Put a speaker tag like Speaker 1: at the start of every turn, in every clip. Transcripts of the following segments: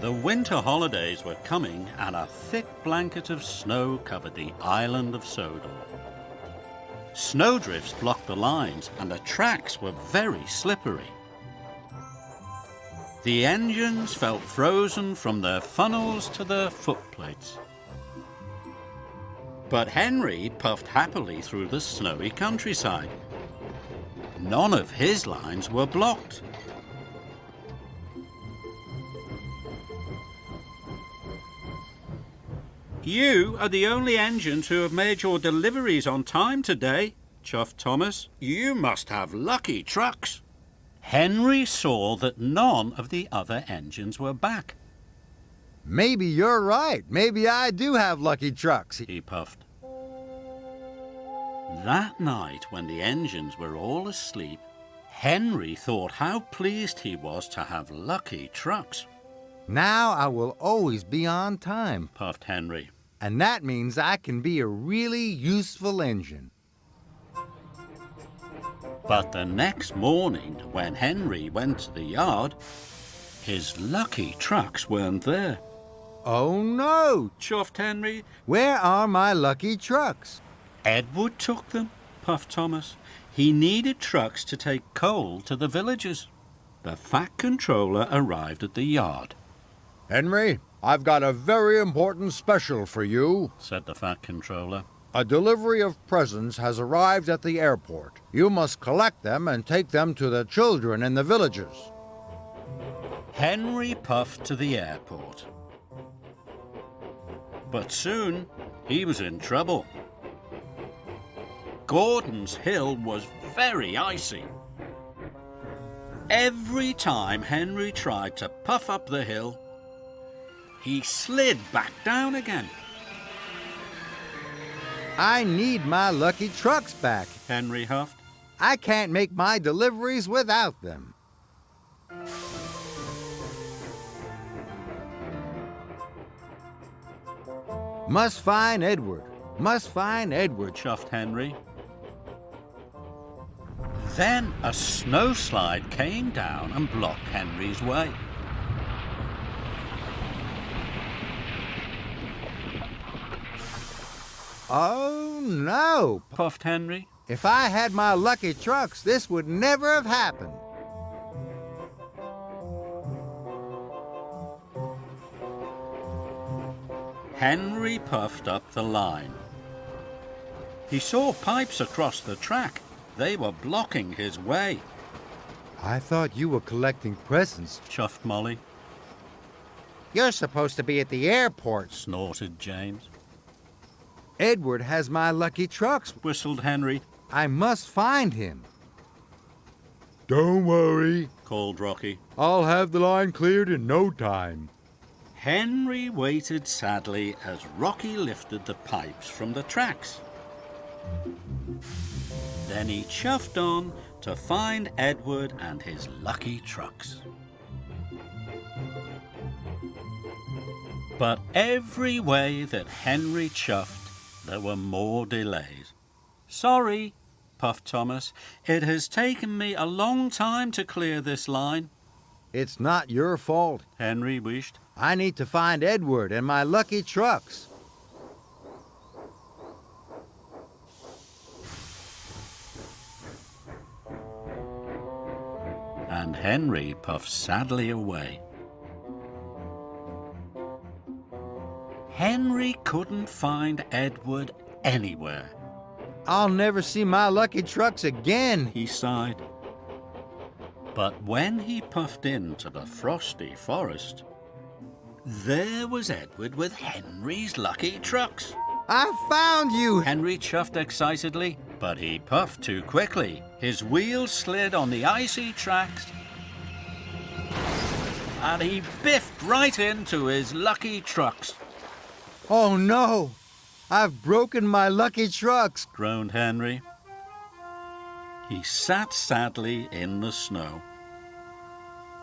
Speaker 1: The winter holidays were coming and a thick blanket of snow covered the island of Sodor. Snowdrifts blocked the lines and the tracks were very slippery. The engines felt frozen from their funnels to their footplates. But Henry puffed happily through the snowy countryside. None of his lines were blocked. "You are the only engines who have made your deliveries on time today," chuffed Thomas. "You must have lucky trucks." Henry saw that none of the other engines were back.
Speaker 2: Maybe you're right. Maybe I do have lucky trucks,
Speaker 1: he puffed. That night, when the engines were all asleep, Henry thought how pleased he was to have lucky trucks.
Speaker 2: Now I will always be on time,
Speaker 1: puffed Henry.
Speaker 2: And that means I can be a really useful engine.
Speaker 1: But the next morning, when Henry went to the yard, his lucky trucks weren't there.
Speaker 2: Oh no,
Speaker 1: chuffed Henry.
Speaker 2: Where are my lucky trucks?
Speaker 1: Edward took them, puffed Thomas. He needed trucks to take coal to the villagers. The Fat Controller arrived at the yard.
Speaker 2: Henry, I've got a very important special for you, said the Fat Controller. A delivery of presents has arrived at the airport. You must collect them and take them to the children in the villages.
Speaker 1: Henry puffed to the airport. But soon he was in trouble. Gordon's Hill was very icy. Every time Henry tried to puff up the hill, he slid back down again.
Speaker 2: I need my lucky trucks back,
Speaker 1: Henry huffed.
Speaker 2: I can't make my deliveries without them. Must find Edward,
Speaker 1: chuffed Henry. Then a snowslide came down and blocked Henry's way.
Speaker 2: Oh no,
Speaker 1: puffed Henry.
Speaker 2: If I had my lucky trucks, this would never have happened.
Speaker 1: Henry puffed up the line. He saw pipes across the track. They were blocking his way.
Speaker 2: I thought you were collecting presents,
Speaker 1: chuffed Molly.
Speaker 2: You're supposed to be at the airport,
Speaker 1: snorted James.
Speaker 2: Edward has my lucky trucks,
Speaker 1: whistled Henry.
Speaker 2: I must find him. Don't worry,
Speaker 1: called Rocky.
Speaker 2: I'll have the line cleared in no time.
Speaker 1: Henry waited sadly as Rocky lifted the pipes from the tracks. Then he chuffed on to find Edward and his lucky trucks. But every way that Henry chuffed, there were more delays. Sorry, puffed Thomas. It has taken me a long time to clear this line.
Speaker 2: It's not your fault,
Speaker 1: Henry wished.
Speaker 2: I need to find Edward and my lucky trucks.
Speaker 1: And Henry puffed sadly away. Henry couldn't find Edward anywhere.
Speaker 2: I'll never see my lucky trucks again,
Speaker 1: he sighed. But when he puffed into the frosty forest, there was Edward with Henry's lucky trucks.
Speaker 2: I found you!
Speaker 1: Henry chuffed excitedly, but he puffed too quickly. His wheels slid on the icy tracks, and he biffed right into his lucky trucks.
Speaker 2: Oh no! I've broken my lucky trucks,
Speaker 1: groaned Henry. He sat sadly in the snow.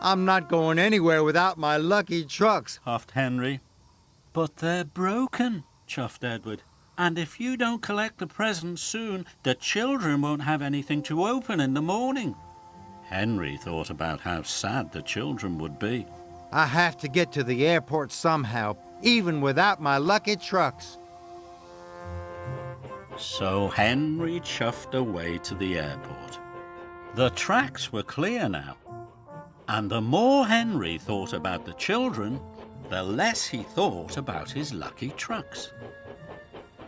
Speaker 2: I'm not going anywhere without my lucky trucks,
Speaker 1: huffed Henry. But they're broken, chuffed Edward. And if you don't collect the presents soon, the children won't have anything to open in the morning. Henry thought about how sad the children would be.
Speaker 2: I have to get to the airport somehow, even without my lucky trucks.
Speaker 1: So Henry chuffed away to the airport. The tracks were clear now, and the more Henry thought about the children, the less he thought about his lucky trucks.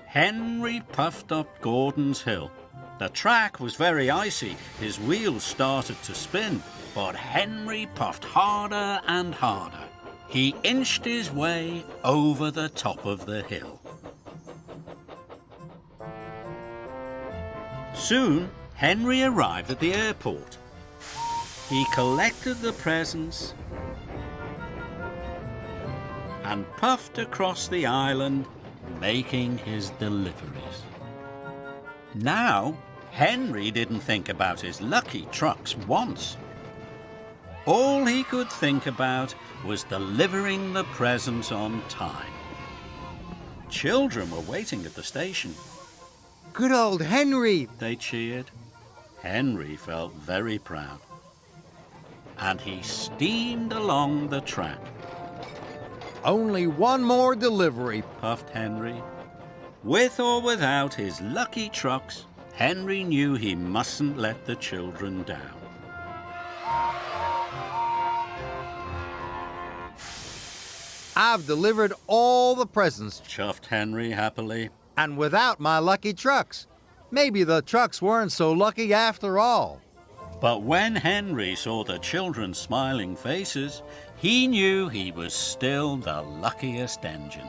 Speaker 1: Henry puffed up Gordon's Hill. The track was very icy. His wheels started to spin, but Henry puffed harder and harder. He inched his way over the top of the hill. Soon, Henry arrived at the airport. He collected the presents and puffed across the island, making his deliveries. Now, Henry didn't think about his lucky trucks once. All he could think about was delivering the presents on time. Children were waiting at the station.
Speaker 2: Good old Henry!
Speaker 1: They cheered. Henry felt very proud. And he steamed along the track.
Speaker 2: Only one more delivery,
Speaker 1: puffed Henry. With or without his lucky trucks, Henry knew he mustn't let the children down.
Speaker 2: I've delivered all the presents,
Speaker 1: chuffed Henry happily.
Speaker 2: And without my lucky trucks. Maybe the trucks weren't so lucky after all.
Speaker 1: But when Henry saw the children's smiling faces, he knew he was still the luckiest engine.